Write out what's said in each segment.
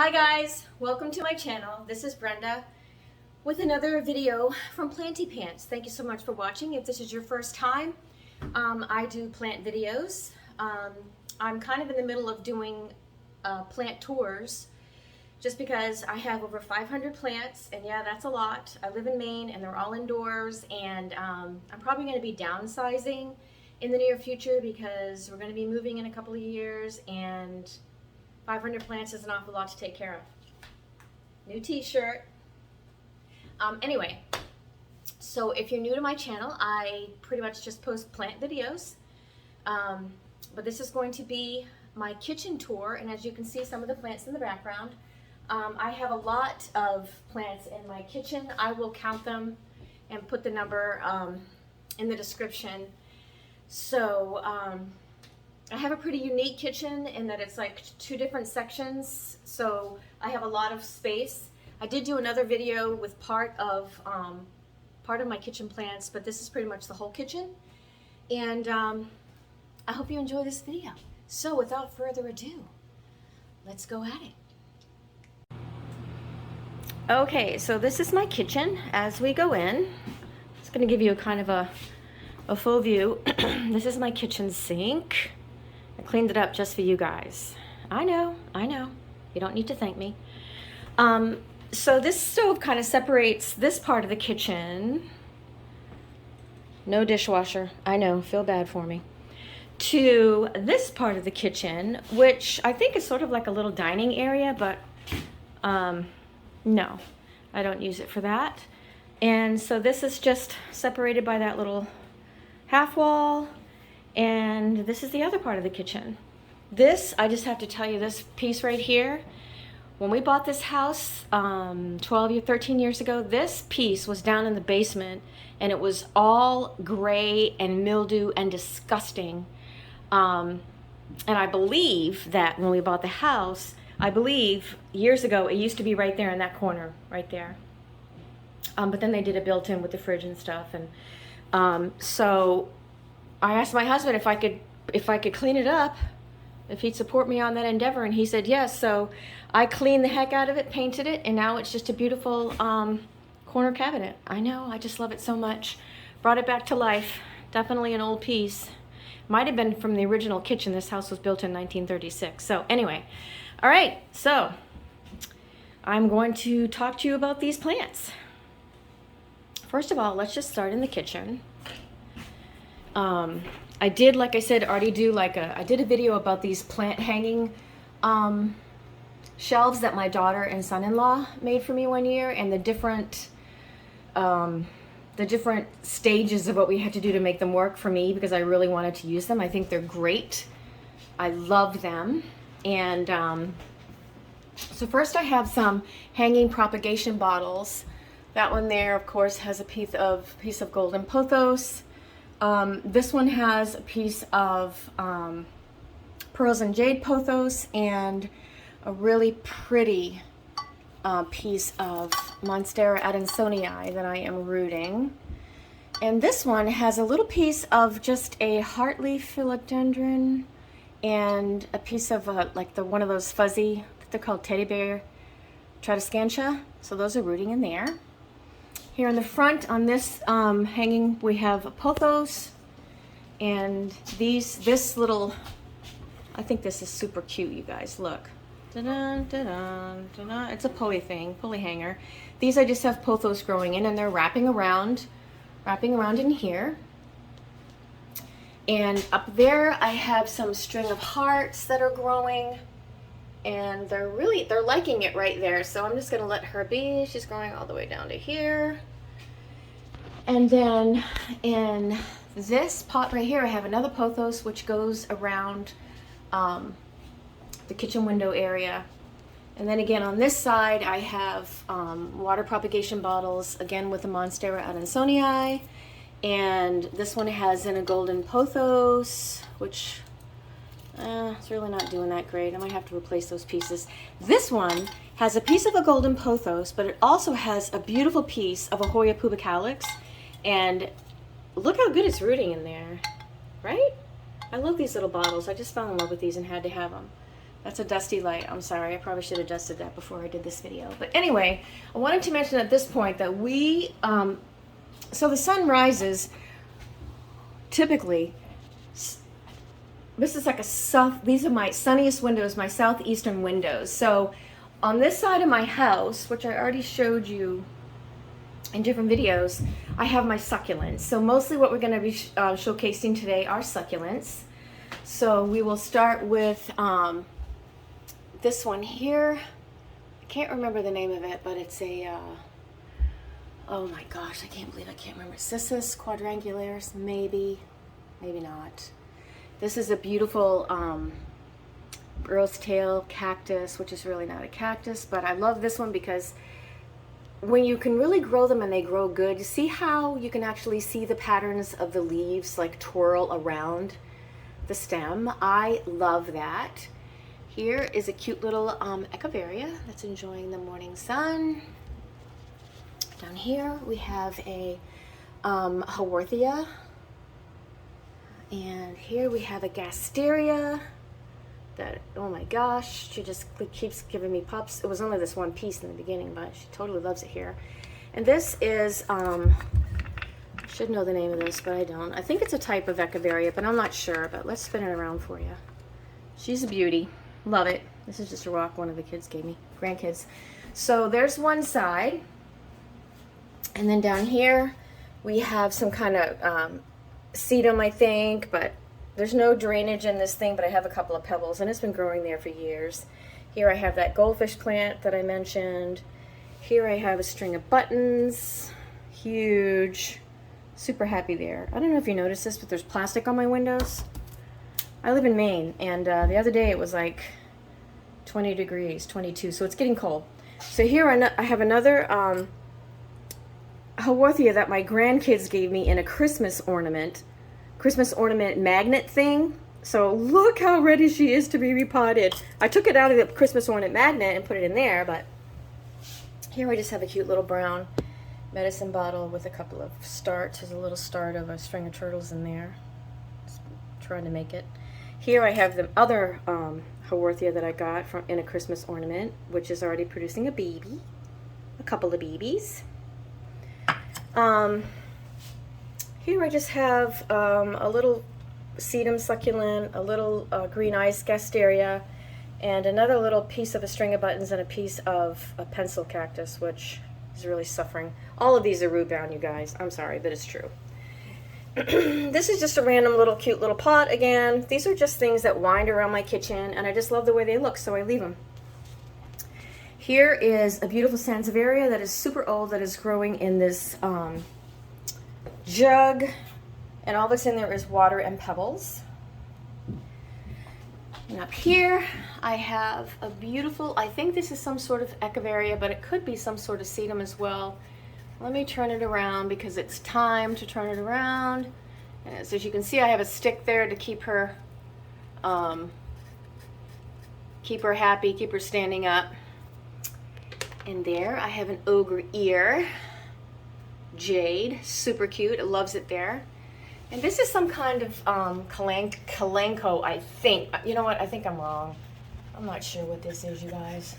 Hi guys, welcome to my channel. This is Brenda with another video from Planty Pants. Thank you so much for watching. If this is your first time, I do plant videos. I'm kind of in the middle of doing plant tours just because I have over 500 plants, and yeah, that's a lot. I live in Maine and they're all indoors, and I'm probably going to be downsizing in the near future because we're going to be moving in a couple of years, and 500 plants is an awful lot to take care of. New t-shirt. Anyway, so if you're new to my channel, I pretty much just post plant videos. But this is going to be my kitchen tour, and as you can see, some of the plants in the background. I have a lot of plants in my kitchen. I will count them and put the number in the description. So, I have a pretty unique kitchen in that it's like two different sections, so I have a lot of space. I did do another video with part of my kitchen plants, but this is pretty much the whole kitchen, and I hope you enjoy this video. So without further ado, let's go at it. Okay, so this is my kitchen as we go in. It's going to give you a kind of a full view. This is my kitchen sink. I cleaned it up just for you guys. I know. You don't need to thank me. So this stove kind of separates this part of the kitchen. No dishwasher. I know, feel bad for me. To this part of the kitchen, which I think is sort of like a little dining area, but no, I don't use it for that. And so this is just separated by that little half wall. And this is the other part of the kitchen. This, I just have to tell you, this piece right here, when we bought this house 13 years ago, this piece was down in the basement, and it was all gray and mildew and disgusting. And I believe that when we bought the house, I believe years ago, it used to be right there in that corner, right there. But then they did a built-in with the fridge and stuff, and so I asked my husband if I could clean it up, if he'd support me on that endeavor, and he said yes. So I cleaned the heck out of it, painted it, and now it's just a beautiful corner cabinet. I know, I just love it so much. Brought it back to life. Definitely an old piece. Might have been from the original kitchen. This house was built in 1936. So anyway, all right, so I'm going to talk to you about these plants. First of all, let's just start in the kitchen. I did, like I said, already do I did a video about these plant hanging shelves that my daughter and son-in-law made for me one year, and the different stages of what we had to do to make them work for me, because I really wanted to use them. I think they're great. I love them. And so first I have some hanging propagation bottles. That one there, of course, has a piece of golden pothos. This one has a piece of pearls and jade pothos, and a really pretty piece of Monstera Adansonii that I am rooting. And this one has a little piece of just a Hartley Philodendron and a piece of one of those fuzzy, they're called teddy bear Tradescantia. So those are rooting in there. Here in the front on this hanging, we have pothos, and this little, I think this is super cute, you guys, look. Da-dun, da-dun, da-dun. It's a pulley thing, pulley hanger. These I just have pothos growing in, and they're wrapping around in here. And up there I have some string of hearts that are growing, and they're liking it right there. So I'm just gonna let her be. She's growing all the way down to here. And then in this pot right here, I have another pothos which goes around the kitchen window area. And then again on this side, I have water propagation bottles, again with the Monstera Adansonii. And this one has in a golden pothos, which it's really not doing that great. I might have to replace those pieces. This one has a piece of a golden pothos, but it also has a beautiful piece of a Hoyapubikalix. And look how good it's rooting in there, right? I love these little bottles. I just fell in love with these and had to have them. That's a dusty light. I'm sorry. I probably should have dusted that before I did this video. But anyway, I wanted to mention at this point that we, so the sun rises typically, this is like these are my sunniest windows, my southeastern windows. So on this side of my house, which I already showed you in different videos, I have my succulents. So mostly what we're going to be showcasing today are succulents. So we will start with this one here. I can't remember the name of it, but it's a, oh my gosh, I can't believe I can't remember. Cissus quadrangularis, maybe not. This is a beautiful Earl's Tail cactus, which is really not a cactus, but I love this one because when you can really grow them and they grow good, you see how you can actually see the patterns of the leaves like twirl around the stem. I love that. Here is a cute little Echeveria that's enjoying the morning sun. Down here we have a Haworthia. And here we have a Gasteria that, oh my gosh, she just keeps giving me pups. It was only this one piece in the beginning, but she totally loves it here. And this is, I should know the name of this, but I don't. I think it's a type of Echeveria, but I'm not sure. But let's spin it around for you. She's a beauty. Love it. This is just a rock one of the kids gave me, grandkids. So there's one side. And then down here, we have some kind of sedum, I think, but there's no drainage in this thing, but I have a couple of pebbles, and it's been growing there for years. Here I have that goldfish plant that I mentioned. Here I have a string of buttons. Huge. Super happy there. I don't know if you noticed this, but there's plastic on my windows. I live in Maine, and the other day it was like 20 degrees, 22, so it's getting cold. So here I have another Haworthia that my grandkids gave me in a Christmas ornament magnet thing. So look how ready she is to be repotted. I took it out of the Christmas ornament magnet and put it in there, but here I just have a cute little brown medicine bottle with a couple of starts. There's a little start of a string of turtles in there. Just trying to make it. Here I have the other Haworthia that I got in a Christmas ornament, which is already producing a baby, a couple of babies. Here I just have a little sedum succulent, a little green Ice Casteria, and another little piece of a string of buttons and a piece of a pencil cactus, which is really suffering. All of these are root bound, you guys. I'm sorry, but it's true. This is just a random little cute little pot again. These are just things that wind around my kitchen, and I just love the way they look, so I leave them. Here is a beautiful Sansevieria that is super old, that is growing in this jug, and all that's in there is water and pebbles. And up here I have a beautiful, I think this is some sort of Echeveria, but it could be some sort of sedum as well. Let me turn it around because it's time to turn it around. And so as you can see, I have a stick there to keep her happy, keep her standing up. And there I have an ogre ear, Jade, super cute. It loves it there. And this is some kind of kalanko, I think. You know what? I think I'm wrong. I'm not sure what this is, you guys.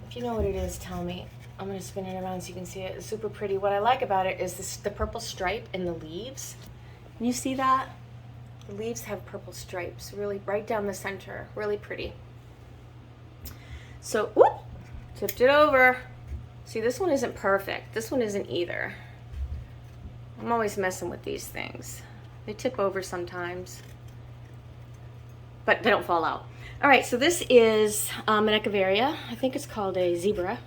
If you know what it is, tell me. I'm going to spin it around so you can see it. It's super pretty. What I like about it is the purple stripe in the leaves. Can you see that? The leaves have purple stripes, really right down the center. Really pretty. So, whoop, tipped it over. See, this one isn't perfect. This one isn't either. I'm always messing with these things. They tip over sometimes, but they don't fall out. All right, so this is an Echeveria. I think it's called a zebra.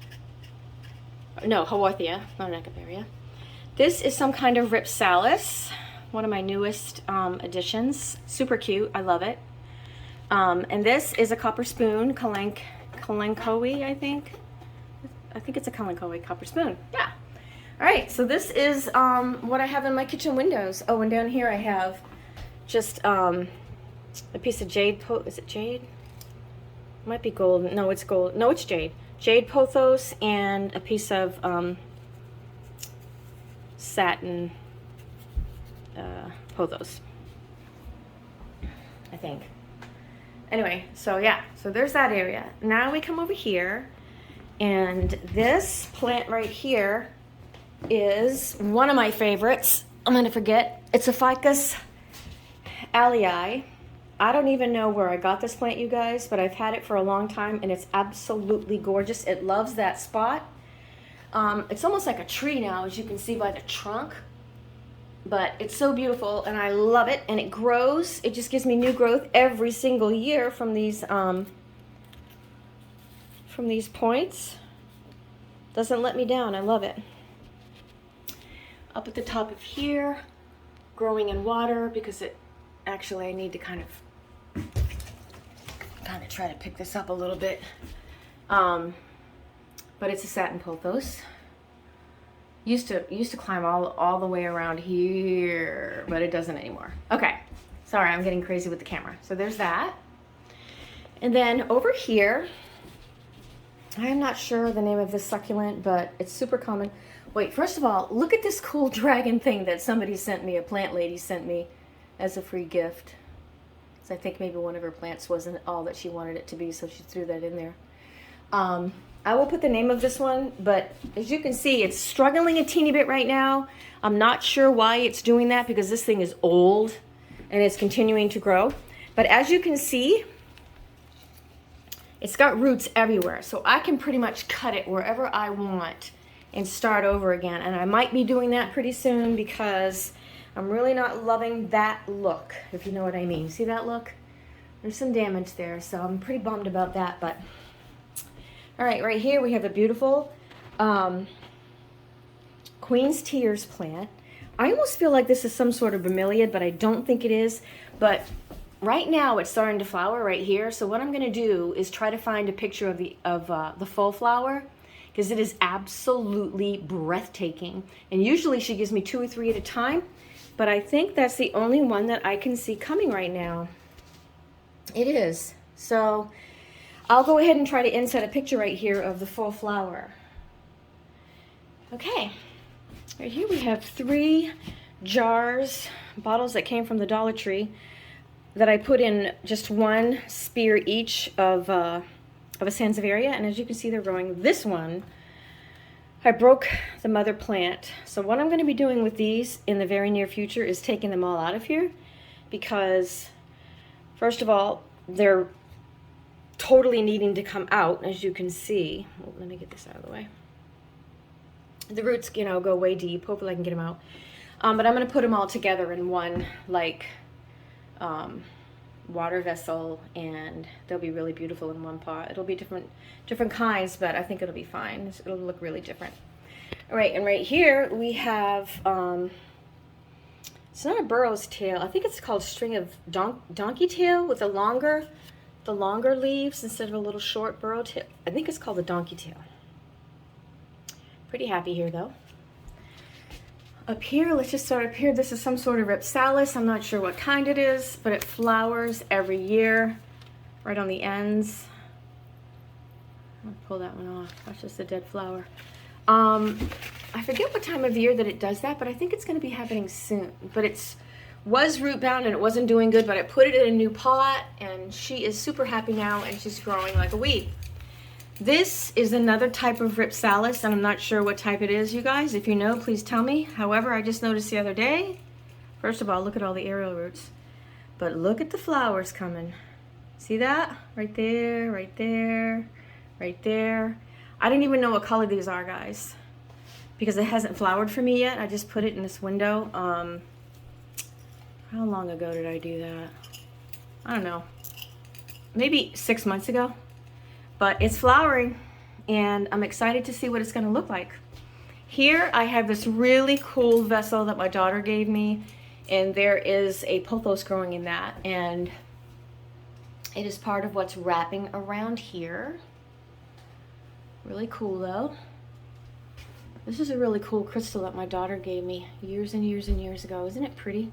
No, Haworthia, not an Echeveria. This is some kind of Ripsalis, one of my newest additions. Super cute, I love it. And this is a copper spoon, kalankoe, I think. I think it's a kalankoe copper spoon, yeah. All right, so this is what I have in my kitchen windows. Oh, and down here I have just a piece of jade. Is it jade? It might be gold. No, it's gold. No, it's jade. Jade pothos and a piece of satin pothos, I think. Anyway, so yeah, so there's that area. Now we come over here, and this plant right here is one of my favorites. I'm gonna forget. It's a Ficus alii. I don't even know where I got this plant, you guys, but I've had it for a long time, and it's absolutely gorgeous. It loves that spot. It's almost like a tree now, as you can see by the trunk, but it's so beautiful, and I love it, and it grows. It just gives me new growth every single year from these points. Doesn't let me down. I love it. Up at the top of here, growing in water, because it actually, I need to kind of try to pick this up a little bit. But it's a Satin Pothos. Used to climb all the way around here, but it doesn't anymore. Okay, sorry, I'm getting crazy with the camera. So there's that. And then over here, I am not sure the name of this succulent, but it's super common. Wait, first of all, look at this cool dragon thing that somebody sent me, a plant lady sent me as a free gift. So I think maybe one of her plants wasn't all that she wanted it to be, so she threw that in there. I will put the name of this one, but as you can see, it's struggling a teeny bit right now. I'm not sure why it's doing that, because this thing is old and it's continuing to grow. But as you can see, it's got roots everywhere, so I can pretty much cut it wherever I want and start over again. And I might be doing that pretty soon, because I'm really not loving that look, if you know what I mean. See that look? There's some damage there, so I'm pretty bummed about that. But all right, right here we have a beautiful Queen's Tears plant. I almost feel like this is some sort of bromeliad, but I don't think it is. But right now it's starting to flower right here. So what I'm going to do is try to find a picture of the full flower, because it is absolutely breathtaking. And usually she gives me 2 or 3 at a time, but I think that's the only one that I can see coming right now. It is. So I'll go ahead and try to insert a picture right here of the full flower. Okay, right here we have 3 jars, bottles that came from the Dollar Tree, that I put in just 1 spear each of a Sansevieria, and as you can see, they're growing. This one, I broke the mother plant. So what I'm going to be doing with these in the very near future is taking them all out of here, because first of all, they're totally needing to come out, as you can see. Well, let me get this out of the way. The roots, you know, go way deep. Hopefully I can get them out. But I'm going to put them all together in one, like, water vessel, and they'll be really beautiful in one pot. It'll be different kinds, but I think it'll be fine. It'll look really different. All right, and right here we have, it's not a burro's tail. I think it's called string of donkey tail with the longer leaves instead of a little short burrow tail. I think it's called the donkey tail. Pretty happy here though. Up here, let's just start up here. This is some sort of Ripsalis. I'm not sure what kind it is, but it flowers every year right on the ends. I'll pull that one off. That's just a dead flower. I forget what time of year that it does that, but I think it's going to be happening soon. But it was root bound and it wasn't doing good, but I put it in a new pot, and she is super happy now, and she's growing like a weed. This is another type of Ripsalis, and I'm not sure what type it is, you guys. If you know, please tell me. However, I just noticed the other day, first of all, look at all the aerial roots. But look at the flowers coming. See that? Right there, right there, right there. I don't even know what color these are, guys, because it hasn't flowered for me yet. I just put it in this window. How long ago did I do that? I don't know. Maybe 6 months ago. But it's flowering, and I'm excited to see what it's going to look like. Here I have this really cool vessel that my daughter gave me, and there is a pothos growing in that, and it is part of what's wrapping around here. Really cool though. This is a really cool crystal that my daughter gave me years and years and years ago. Isn't it pretty?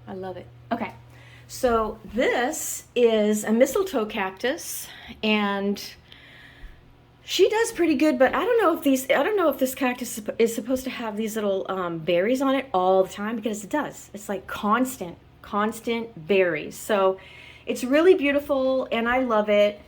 I love it. Okay. So this is a mistletoe cactus, and she does pretty good, but I don't know if this cactus is supposed to have these little berries on it all the time, because it does. It's like constant berries. So It's really beautiful and I love it.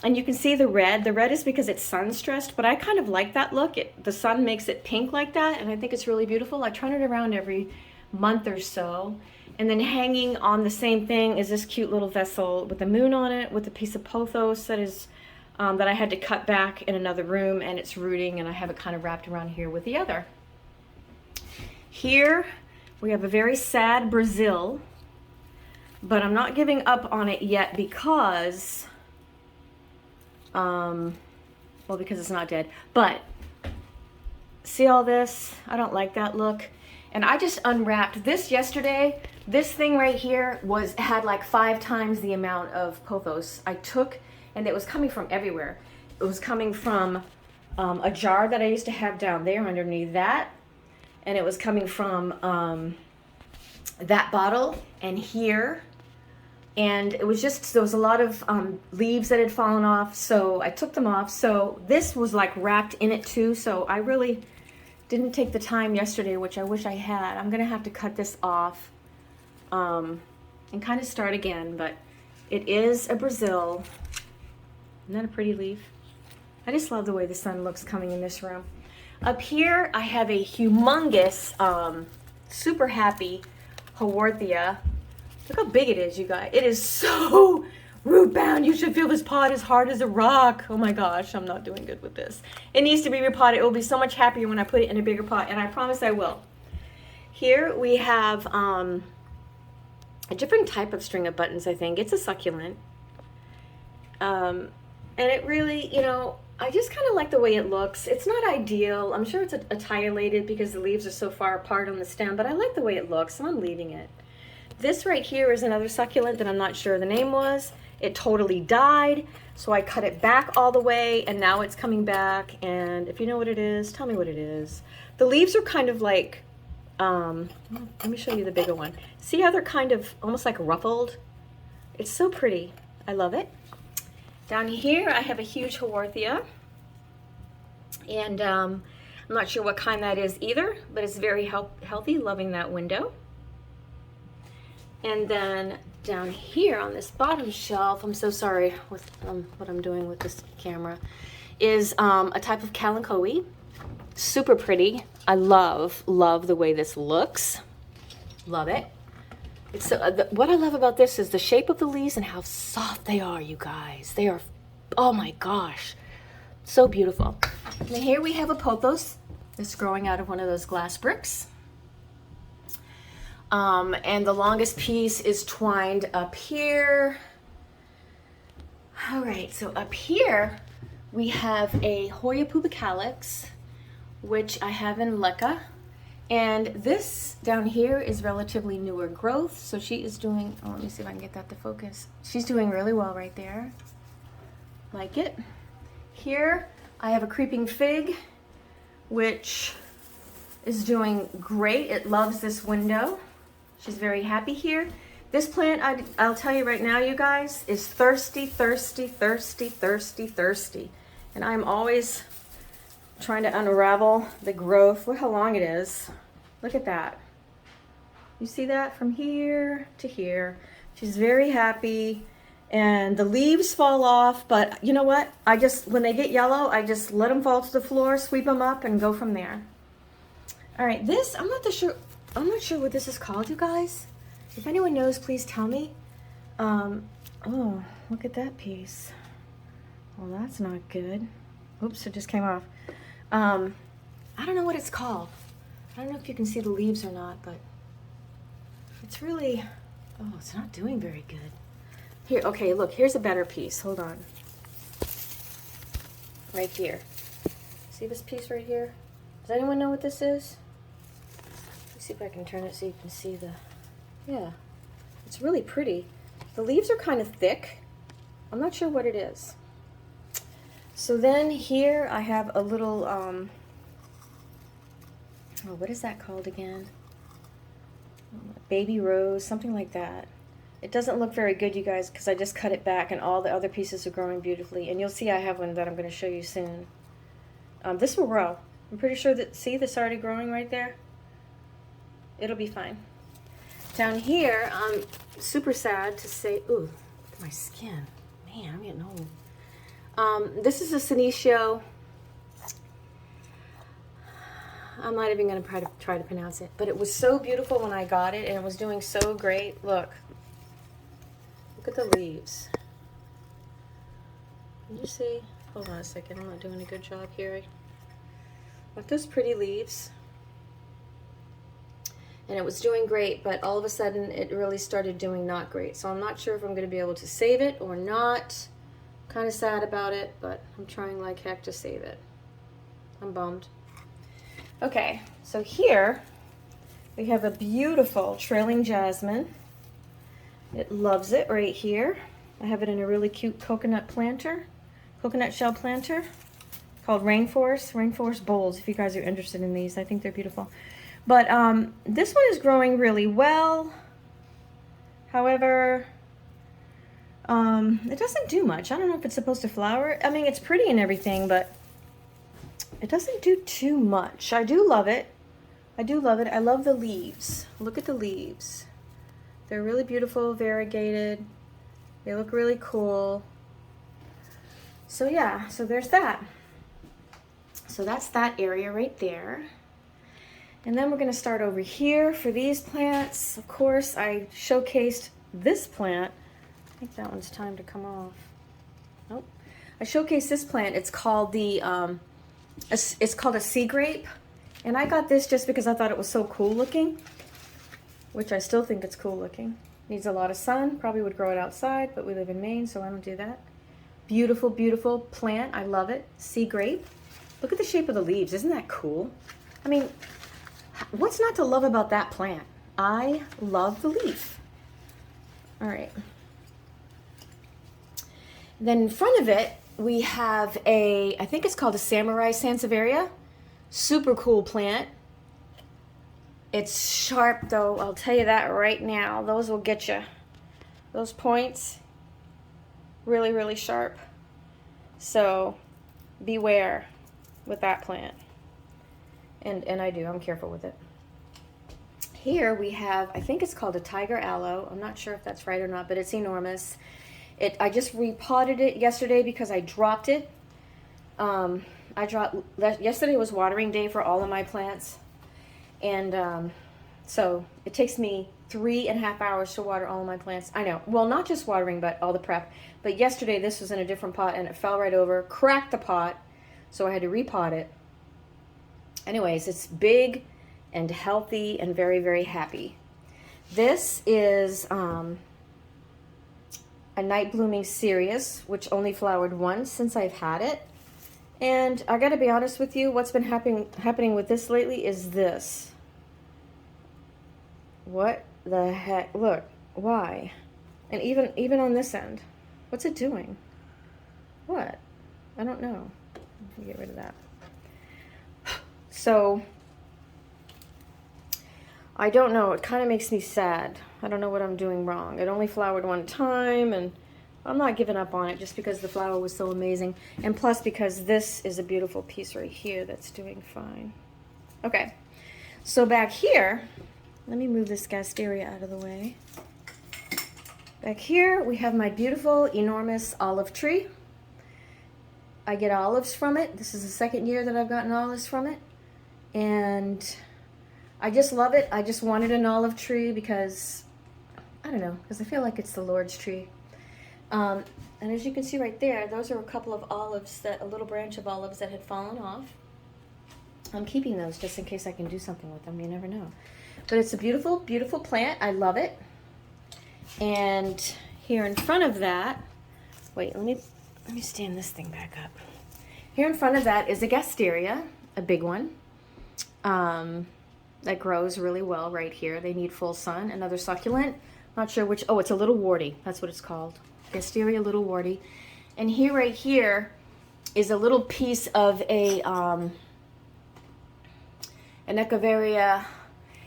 And you can see the red. The red is because it's sun stressed, but I kind of like that look. The sun makes it pink like that, and I think it's really beautiful. I turn it around every month or so. And then hanging on the same thing is this cute little vessel with the moon on it, with a piece of pothos that is that I had to cut back in another room, and it's rooting, and I have it kind of wrapped around here with the other. Here we have a very sad Brazil, but I'm not giving up on it yet because well, because it's not dead. But see all this? I don't like that look. And I just unwrapped this yesterday. This thing right here had like 5 times the amount of pothos I took, and it was coming from everywhere. It was coming from a jar that I used to have down there underneath that, and it was coming from that bottle and here. And it was just, there was a lot of leaves that had fallen off, so I took them off. So this was like wrapped in it too, so I really didn't take the time yesterday, which I wish I had. I'm gonna have to cut this off and kind of start again, but it is a Brazil. Isn't that a pretty leaf? I just love the way the sun looks coming in this room. Up here, I have a humongous, super happy Haworthia. Look how big it is, you guys. It is so root bound. You should feel this pot is hard as a rock. Oh my gosh, I'm not doing good with this. It needs to be repotted. It will be so much happier when I put it in a bigger pot, and I promise I will. Here we have a different type of string of buttons, I think. It's a succulent. And it really, you know, I just kind of like the way it looks. It's not ideal. I'm sure it's etiolated because the leaves are so far apart on the stem, but I like the way it looks, so I'm leaving it. This right here is another succulent that I'm not sure the name was. It totally died, so I cut it back all the way, and now it's coming back. And if you know what it is, tell me what it is. The leaves are kind of like, let me show you the bigger one. See how they're kind of almost like ruffled? It's so pretty. I love it. Down here, I have a huge Haworthia, and I'm not sure what kind that is either, but it's very healthy, loving that window. And then down here on this bottom shelf, I'm so sorry with what I'm doing with this camera, is a type of kalanchoe. Super pretty. I love the way this looks. Love it. It's what I love about this is the shape of the leaves and how soft they are, you guys. They are, oh my gosh, so beautiful. And here we have a pothos that's growing out of one of those glass bricks. And the longest piece is twined up here. All right, so up here we have a Hoyapubikalix, which I have in leca. And this down here is relatively newer growth. So she is doing, oh, let me see if I can get that to focus. She's doing really well right there. Like it. Here I have a creeping fig, which is doing great. It loves this window. She's very happy here. This plant, I'll tell you right now, you guys, is thirsty, thirsty, thirsty, thirsty, thirsty. And I'm always trying to unravel the growth. Look how long it is. Look at that. You see that from here to here. She's very happy. And the leaves fall off, but you know what? When they get yellow, I just let them fall to the floor, sweep them up, and go from there. All right, this, I'm not sure what this is called, you guys. If anyone knows, please tell me. Oh, look at that piece. Well, that's not good. Oops, it just came off. I don't know what it's called. I don't know if you can see the leaves or not, but it's really, oh, it's not doing very good. Here, okay, look, here's a better piece. Hold on. Right here. See this piece right here? Does anyone know what this is? Let's see if I can turn it so you can see the, yeah, it's really pretty. The leaves are kind of thick. I'm not sure what it is. So then here I have a little, oh, what is that called again? Baby rose, something like that. It doesn't look very good, you guys, because I just cut it back and all the other pieces are growing beautifully. And you'll see I have one that I'm going to show you soon. This will grow. I'm pretty sure that, see, this already growing right there? It'll be fine. Down here, I'm super sad to say, ooh, look at my skin. Man, I'm getting old. This is a Senecio. I'm not even going to try to pronounce it, but it was so beautiful when I got it, and it was doing so great. Look at the leaves. Can you see? Hold on a second, I'm not doing a good job here. Look at those pretty leaves. And it was doing great, but all of a sudden it really started doing not great. So I'm not sure if I'm going to be able to save it or not. Kind of sad about it, but I'm trying like heck to save it. I'm bummed. Okay, so here we have a beautiful trailing jasmine. It loves it right here. I have it in a really cute coconut shell planter called Rainforest Bowls, if you guys are interested in these. I think they're beautiful. But this one is growing really well. However, it doesn't do much. I don't know if it's supposed to flower. I mean, it's pretty and everything, but it doesn't do too much. I do love it. I do love it. I love the leaves. Look at the leaves. They're really beautiful, variegated. They look really cool. So yeah, so there's that. So that's that area right there. And then we're going to start over here for these plants. Of course, I showcased this plant. I think that one's time to come off. Nope. I showcased this plant. It's called it's called a sea grape. And I got this just because I thought it was so cool looking, which I still think it's cool looking. Needs a lot of sun. Probably would grow it outside, but we live in Maine, so I don't do that. Beautiful, beautiful plant. I love it. Sea grape. Look at the shape of the leaves. Isn't that cool? I mean, what's not to love about that plant? I love the leaf. All right. Then in front of it, we have I think it's called a Samurai Sansevieria. Super cool plant. It's sharp though, I'll tell you that right now. Those will get you. Those points, really, really sharp. So beware with that plant. And I'm careful with it. Here we have, I think it's called a tiger aloe. I'm not sure if that's right or not, but it's enormous. I just repotted it yesterday because I dropped it. Yesterday was watering day for all of my plants. And so it takes me 3.5 hours to water all of my plants. I know, well, not just watering, but all the prep. But yesterday this was in a different pot and it fell right over, cracked the pot. So I had to repot it. Anyways, it's big and healthy and very, very happy. This is a night blooming cereus, which only flowered once since I've had it. And I gotta be honest with you, what's been happening with this lately is this. What the heck? Look, why? And even on this end, what's it doing? What? I don't know. Let me get rid of that. So, I don't know. It kind of makes me sad. I don't know what I'm doing wrong. It only flowered one time, and I'm not giving up on it just because the flower was so amazing. And plus because this is a beautiful piece right here that's doing fine. Okay, so back here, let me move this Casteria out of the way. Back here, we have my beautiful, enormous olive tree. I get olives from it. This is the second year that I've gotten olives from it. And I just love it. I just wanted an olive tree because, I don't know, because I feel like it's the Lord's tree. And as you can see right there, those are a couple of olives, a little branch of olives that had fallen off. I'm keeping those just in case I can do something with them. You never know. But it's a beautiful, beautiful plant. I love it. And here in front of that, wait, let me stand this thing back up. Here in front of that is a Casteria, a big one. That grows really well right here. They need full sun. Another succulent. Not sure which. Oh, it's a little warty. That's what it's called. Casteria little warty. And here, right here, is a little piece of an Echeveria.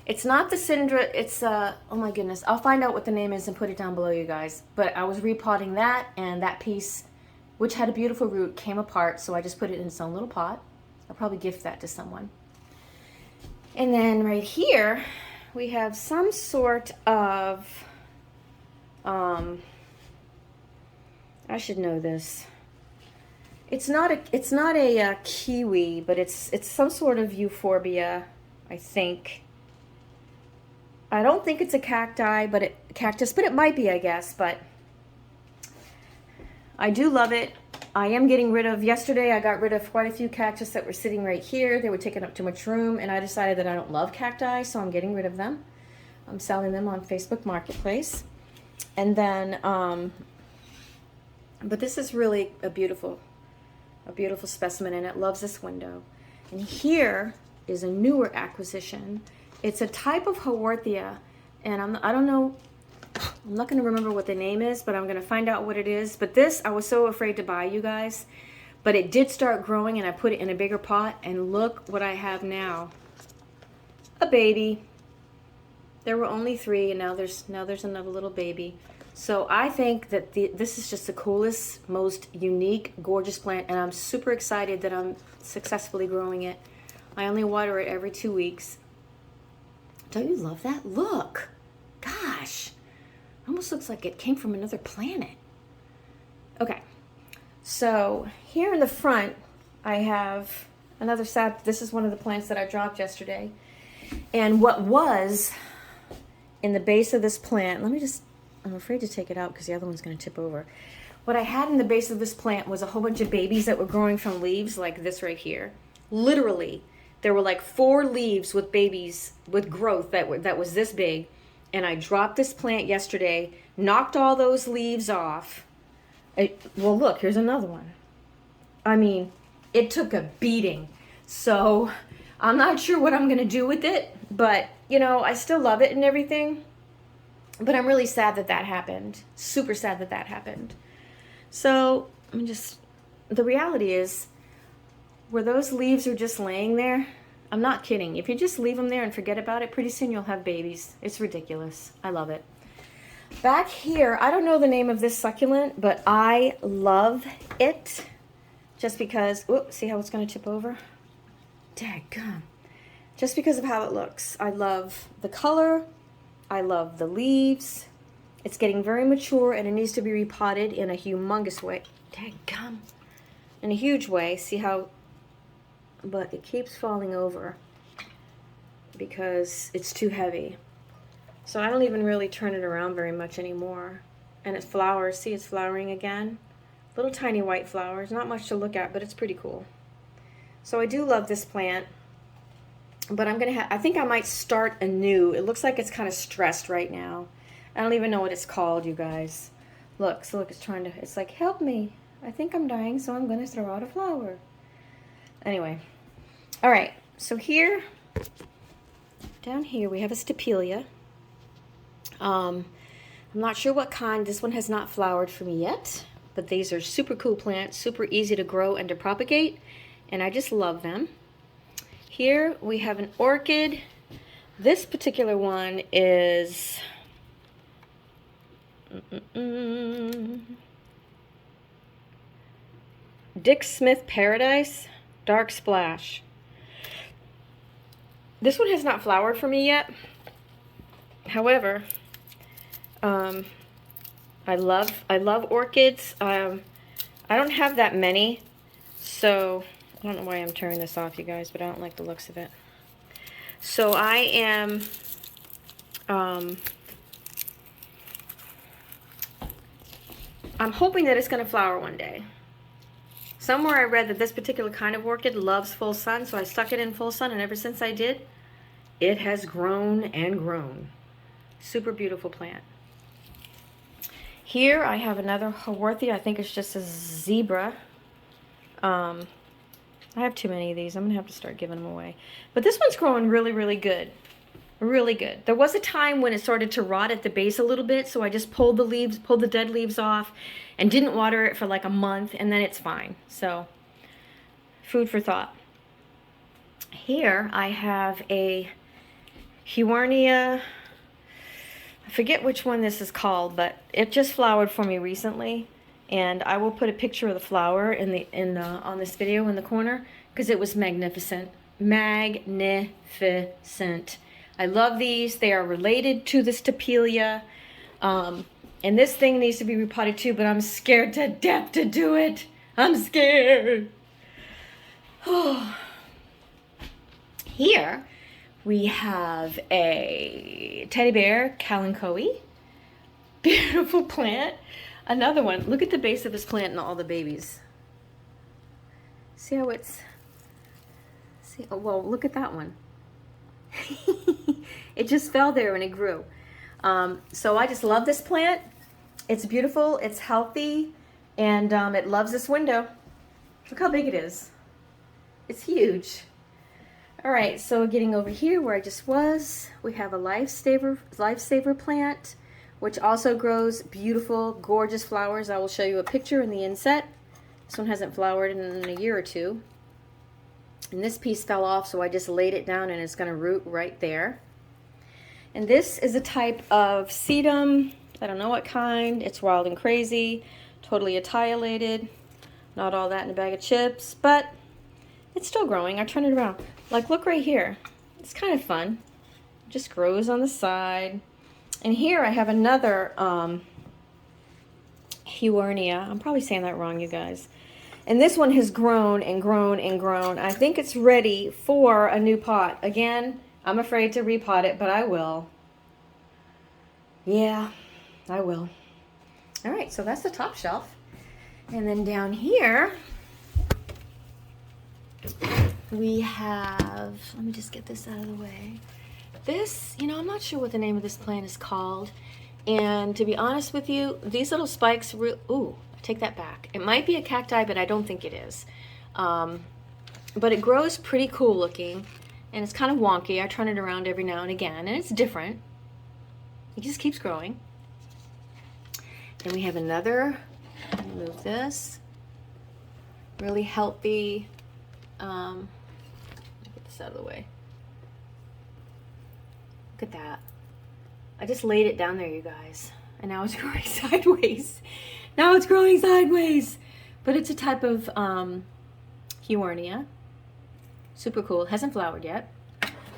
It's not the Syndra. It's oh my goodness. I'll find out what the name is and put it down below, you guys. But I was repotting that, and that piece, which had a beautiful root, came apart. So I just put it in its own little pot. I'll probably gift that to someone. And then right here, we have some sort of, I should know this. It's not a kiwi, but it's some sort of euphorbia, I think. I don't think it's a cactus, but it might be, I guess. But I do love it. I am getting rid of, yesterday I got rid of quite a few cactus that were sitting right here. They were taking up too much room, and I decided that I don't love cacti, so I'm getting rid of them. I'm selling them on Facebook Marketplace. And then, but this is really a beautiful specimen, and it loves this window. And here is a newer acquisition. It's a type of Haworthia, and I don't know, I'm not going to remember what the name is, but I'm going to find out what it is. But this, I was so afraid to buy, you guys. But it did start growing, and I put it in a bigger pot, and look what I have now. A baby. There were only 3, and now there's another little baby. So I think that this is just the coolest, most unique, gorgeous plant, and I'm super excited that I'm successfully growing it. I only water it every 2 weeks. Don't you love that? Look! Gosh! Almost looks like it came from another planet. Okay, so here in the front, I have another this is one of the plants that I dropped yesterday. And what was in the base of this plant, I'm afraid to take it out because the other one's going to tip over. What I had in the base of this plant was a whole bunch of babies that were growing from leaves like this right here. Literally, there were like 4 leaves with babies, with growth that was this big. And I dropped this plant yesterday, knocked all those leaves off. Well, look, here's another one. I mean, it took a beating. So I'm not sure what I'm going to do with it, but, you know, I still love it and everything. But I'm really sad that that happened. Super sad that that happened. So the reality is, where those leaves are just laying there, I'm not kidding. If you just leave them there and forget about it, pretty soon you'll have babies. It's ridiculous. I love it. Back here, I don't know the name of this succulent, but I love it. Just because, see how it's going to tip over? Daggum. Just because of how it looks. I love the color. I love the leaves. It's getting very mature, and it needs to be repotted in a humongous way. Daggum. In a huge way. See how... But it keeps falling over because it's too heavy. So I don't even really turn it around very much anymore. And it flowers. See, it's flowering again. Little tiny white flowers. Not much to look at, but it's pretty cool. So I do love this plant. But I think I might start anew. It looks like it's kind of stressed right now. I don't even know what it's called, you guys. Look, so look, it's like, help me. I think I'm dying, so I'm going to throw out a flower. Anyway, all right, so here, down here, we have a Stapelia. I'm not sure what kind. This one has not flowered for me yet, but these are super cool plants, super easy to grow and to propagate, and I just love them. Here we have an orchid. This particular one is Dick Smith Paradise. Dark Splash. This one has not flowered for me yet. However, I love orchids. I don't have that many, so I don't know why I'm turning this off, you guys, but I don't like the looks of it. So I am I'm hoping that it's going to flower one day. Somewhere I read that this particular kind of orchid loves full sun, so I stuck it in full sun, and ever since I did, it has grown and grown. Super beautiful plant. Here I have another Haworthia. I think it's just a zebra. I have too many of these. I'm going to have to start giving them away. But this one's growing really, really good. Really good. There was a time when it started to rot at the base a little bit, so I just pulled the dead leaves off and didn't water it for like a month, and then it's fine. So, food for thought. Here I have a Huernia, I forget which one this is called, but it just flowered for me recently, and I will put a picture of the flower on this video in the corner because it was magnificent. Magnificent. I love these. They are related to the Stapelia. And this thing needs to be repotted too, but I'm scared to death to do it. I'm scared. Here we have a teddy bear kalanchoe. Beautiful plant. Another one. Look at the base of this plant and all the babies. See how it's... See, oh, well, look at that one. It just fell there and it grew. So I just love this plant. It's beautiful, it's healthy, and it loves this window. Look how big it is. It's huge. All right, so getting over here where I just was, we have a Lifesaver plant, which also grows beautiful, gorgeous flowers. I will show you a picture in the inset. This one hasn't flowered in a year or two. And this piece fell off, so I just laid it down and it's gonna root right there. And this is a type of sedum. I don't know what kind. It's wild and crazy, totally etiolated. Not all that in a bag of chips, but it's still growing. I turn it around. Like, look right here. It's kind of fun. It just grows on the side. And here I have another Huernia. I'm probably saying that wrong, you guys. And this one has grown and grown and grown. I think it's ready for a new pot. Again, I'm afraid to repot it, but I will. Yeah, I will. All right, so that's the top shelf. And then down here, we have, let me just get this out of the way. This, you know, I'm not sure what the name of this plant is called. And to be honest with you, these little spikes, ooh, I take that back. It might be a cacti, but I don't think it is. But it grows pretty cool looking. And it's kind of wonky. I turn it around every now and again, and it's different. It just keeps growing. Then we have another, move this, really healthy, get this out of the way. Look at that. I just laid it down there, you guys, and now it's growing sideways. Now it's growing sideways. But it's a type of Huernia. Super cool. It hasn't flowered yet.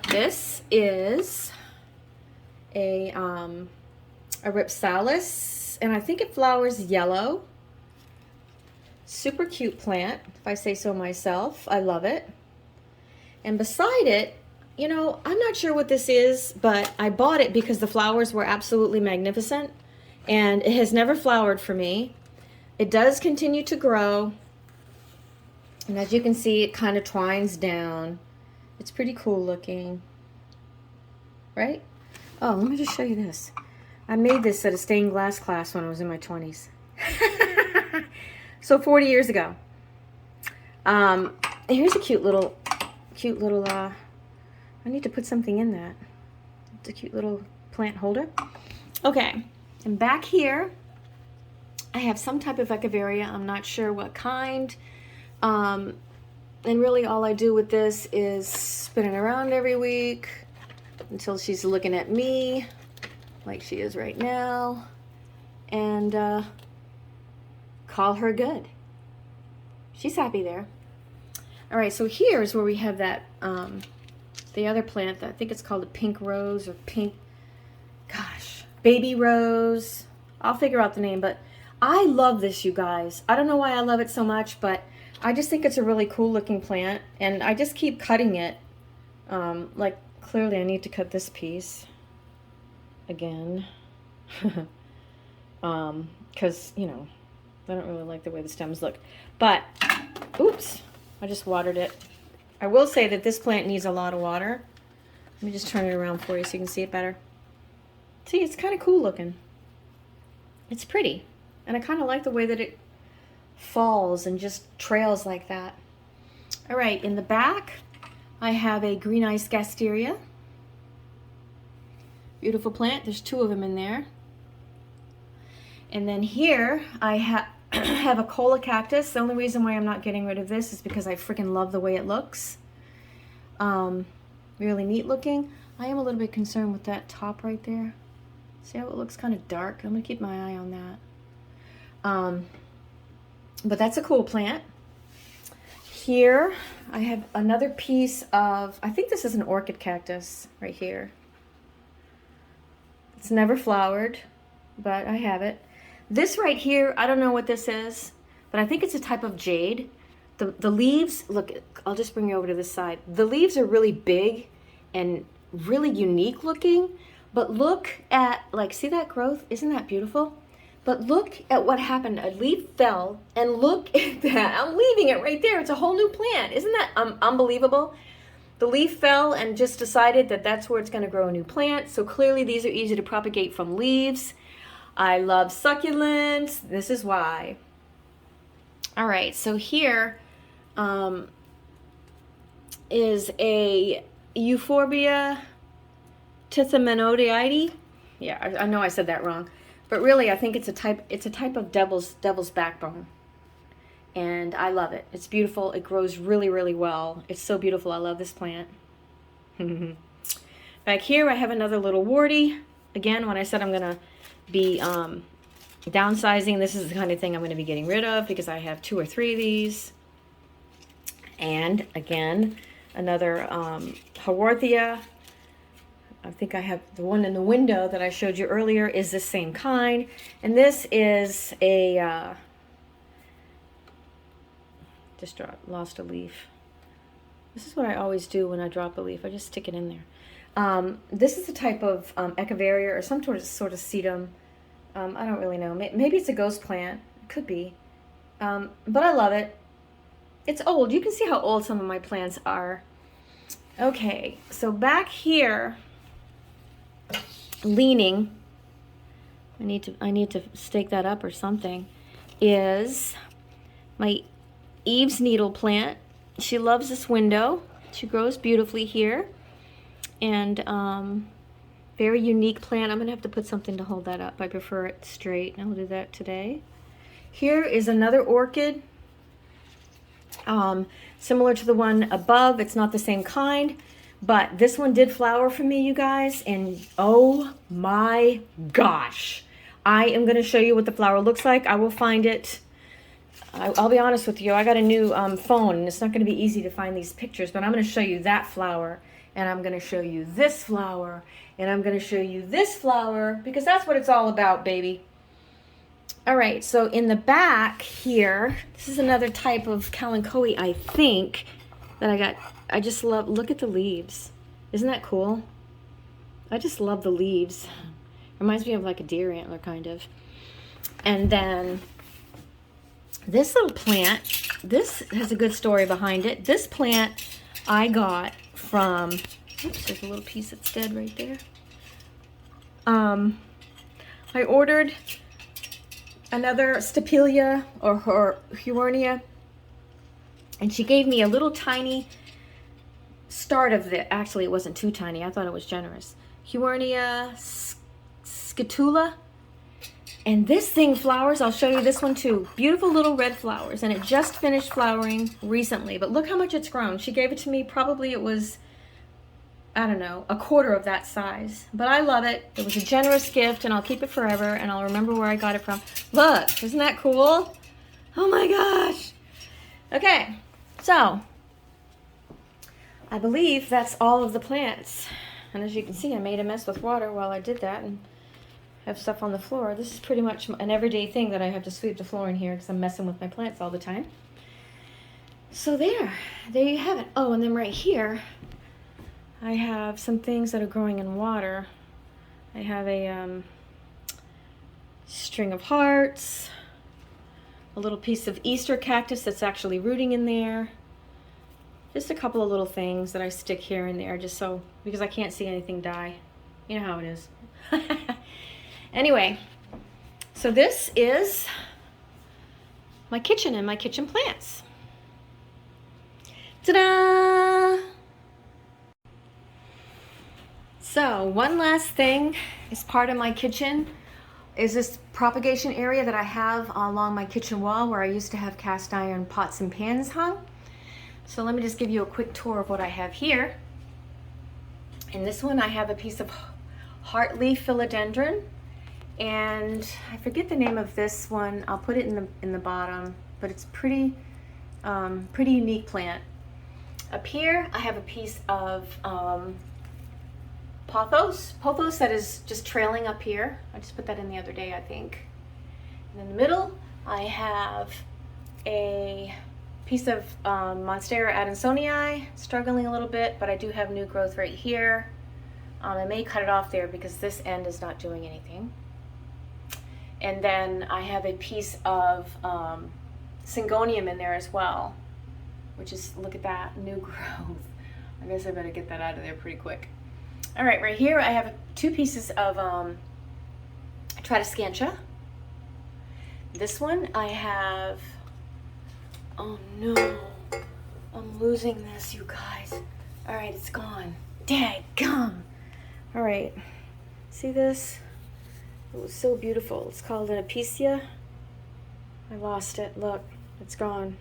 This is a Ripsalis, and I think it flowers yellow. Super cute plant, if I say so myself. I love it. And beside it, you know, I'm not sure what this is, but I bought it because the flowers were absolutely magnificent, and it has never flowered for me. It does continue to grow. And as you can see, it kind of twines down. It's pretty cool looking, right? Oh, let me just show you this. I made this at a stained glass class when I was in my 20s. So 40 years ago. Here's a cute little, I need to put something in that. It's a cute little plant holder. Okay, and back here, I have some type of Echeveria. I'm not sure what kind. And really all I do with this is spin it around every week until she's looking at me like she is right now, and call her good. She's happy there. All right, so here's where we have that, the other plant that I think it's called a pink rose or pink, gosh, baby rose. I'll figure out the name, but I love this, you guys. I don't know why I love it so much, but I just think it's a really cool looking plant, and I just keep cutting it. Like, clearly I need to cut this piece again. Because, you know, I don't really like the way the stems look. But, oops, I just watered it. I will say that this plant needs a lot of water. Let me just turn it around for you so you can see it better. See, it's kind of cool looking. It's pretty. And I kind of like the way that it falls and just trails like that. All right, in the back, I have a green Ice Casteria. Beautiful plant. There's two of them in there. And then here, I have a Orchid Cactus. The only reason why I'm not getting rid of this is because I freaking love the way it looks. Really neat looking. I am a little bit concerned with that top right there. See how it looks kind of dark? I'm going to keep my eye on that. But that's a cool plant. Here, I have another piece of, I think this is an Orchid Cactus right here. It's never flowered, but I have it. This right here, I don't know what this is, but I think it's a type of jade. The leaves, look, I'll just bring you over to this side. The leaves are really big and really unique looking, but look at, like, see that growth? Isn't that beautiful? But look at what happened. A leaf fell, and look at that. I'm leaving it right there. It's a whole new plant. Isn't that unbelievable? The leaf fell and just decided that that's where it's going to grow a new plant. So clearly these are easy to propagate from leaves. I love succulents. This is why. All right, so here is a Euphorbia Tethaminodeity. Yeah, I know I said that wrong, but really I think it's a type of devil's backbone, and I love it. It's beautiful. It grows really, really well. It's so beautiful. I love this plant. Back here I have another little warty. Again, when I said I'm gonna be downsizing, this is the kind of thing I'm going to be getting rid of because I have 2 or 3 of these. And again, another Haworthia. I think I have the one in the window that I showed you earlier is the same kind. And this is a, lost a leaf. This is what I always do when I drop a leaf. I just stick it in there. This is a type of Echeveria or some sort of sedum. I don't really know. Maybe it's a ghost plant. It could be. But I love it. It's old. You can see how old some of my plants are. Okay, so back here, leaning, I need to stake that up or something, is my Eve's needle plant. She loves this window. She grows beautifully here. And very unique plant. I'm going to have to put something to hold that up. I prefer it straight, and I'll do that today. Here is another orchid. Similar to the one above. It's not the same kind, but this one did flower for me, you guys, and oh my gosh. I am going to show you what the flower looks like. I will find it. I'll be honest with you. I got a new phone, and it's not going to be easy to find these pictures, but I'm going to show you that flower, and I'm going to show you this flower, and I'm going to show you this flower, because that's what it's all about, baby. All right, so in the back here, this is another type of kalanchoe, I think, that I got. I just love, look at the leaves. Isn't that cool? I just love the leaves. Reminds me of like a deer antler, kind of. And then this little plant, this has a good story behind it. This plant I got from, oops, there's a little piece that's dead right there. I ordered another Stapelia or Huernia, and she gave me a little tiny start of it. Actually, it wasn't too tiny. I thought it was generous. Huernia Skatula. And this thing flowers. I'll show you this one too. Beautiful little red flowers, and it just finished flowering recently, but look how much it's grown. She gave it to me, probably it was, I don't know, a quarter of that size. But I love it. It was a generous gift, and I'll keep it forever, and I'll remember where I got it from. Look, isn't that cool? Oh my gosh. Okay, so I believe that's all of the plants. And as you can see, I made a mess with water while I did that and have stuff on the floor. This is pretty much an everyday thing that I have to sweep the floor in here because I'm messing with my plants all the time. So there you have it. Oh, and then right here, I have some things that are growing in water. I have a string of hearts, a little piece of Easter cactus that's actually rooting in there. Just a couple of little things that I stick here and there just so, because I can't see anything die. You know how it is. Anyway, so this is my kitchen and my kitchen plants. Ta-da! So one last thing is part of my kitchen is this propagation area that I have along my kitchen wall where I used to have cast iron pots and pans hung. So let me just give you a quick tour of what I have here. In this one I have a piece of Hartley Philodendron, and I forget the name of this one. I'll put it in the bottom, but it's pretty unique plant. Up here I have a piece of pothos that is just trailing up here. I just put that in the other day, I think. And in the middle, I have a piece of Monstera Adansonii, struggling a little bit, but I do have new growth right here. I may cut it off there because this end is not doing anything. And then I have a piece of Syngonium in there as well, which is, look at that, new growth. I guess I better get that out of there pretty quick. All right, right here I have 2 pieces of Tradescantia. This one I have, oh no, I'm losing this, you guys. All right, it's gone. Dadgum. All right, see this? It was so beautiful. It's called an Apicia. I lost it. Look, it's gone.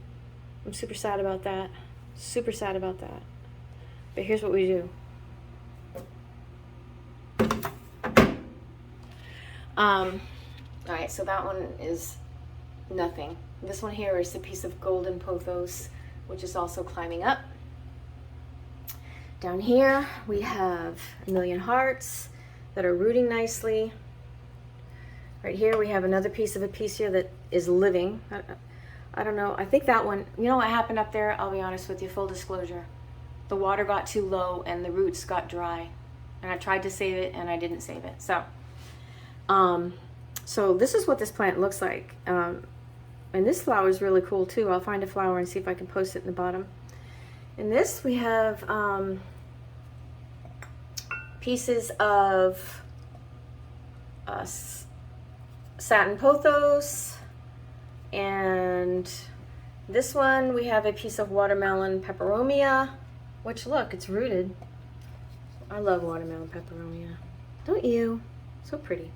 I'm super sad about that. Super sad about that. But here's what we do. All right, so that one is nothing. This one here is a piece of golden pothos, which is also climbing up. Down here we have a million hearts that are rooting nicely. Right here we have another piece of Apicia that is living. I don't know, I think that one, you know what happened up there? I'll be honest with you, full disclosure. The water got too low and the roots got dry. And I tried to save it and I didn't save it. So this is what this plant looks like. And this flower is really cool too. I'll find a flower and see if I can post it in the bottom. In this we have pieces of Satin Pothos, and this one we have a piece of watermelon peperomia, which look, it's rooted. I love watermelon peperomia. Don't you? So pretty.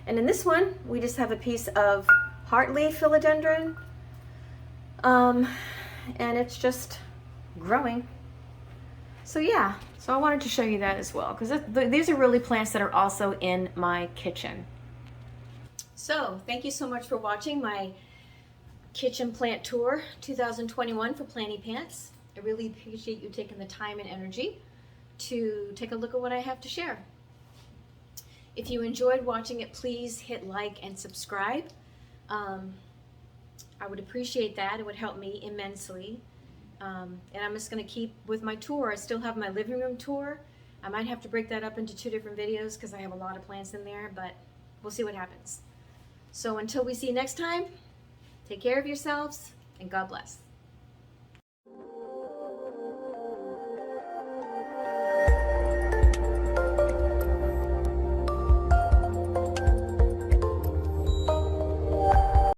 And in this one we just have a piece of Hartley Philodendron, and it's just growing. So yeah, so I wanted to show you that as well, because these are really plants that are also in my kitchen. So thank you so much for watching my kitchen plant tour 2021 for Planty Pants. I really appreciate you taking the time and energy to take a look at what I have to share. If you enjoyed watching it, please hit like and subscribe. I would appreciate that. It would help me immensely. And I'm just going to keep with my tour. I still have my living room tour. I might have to break that up into 2 different videos because I have a lot of plants in there, but we'll see what happens. So until we see you next time, take care of yourselves and God bless.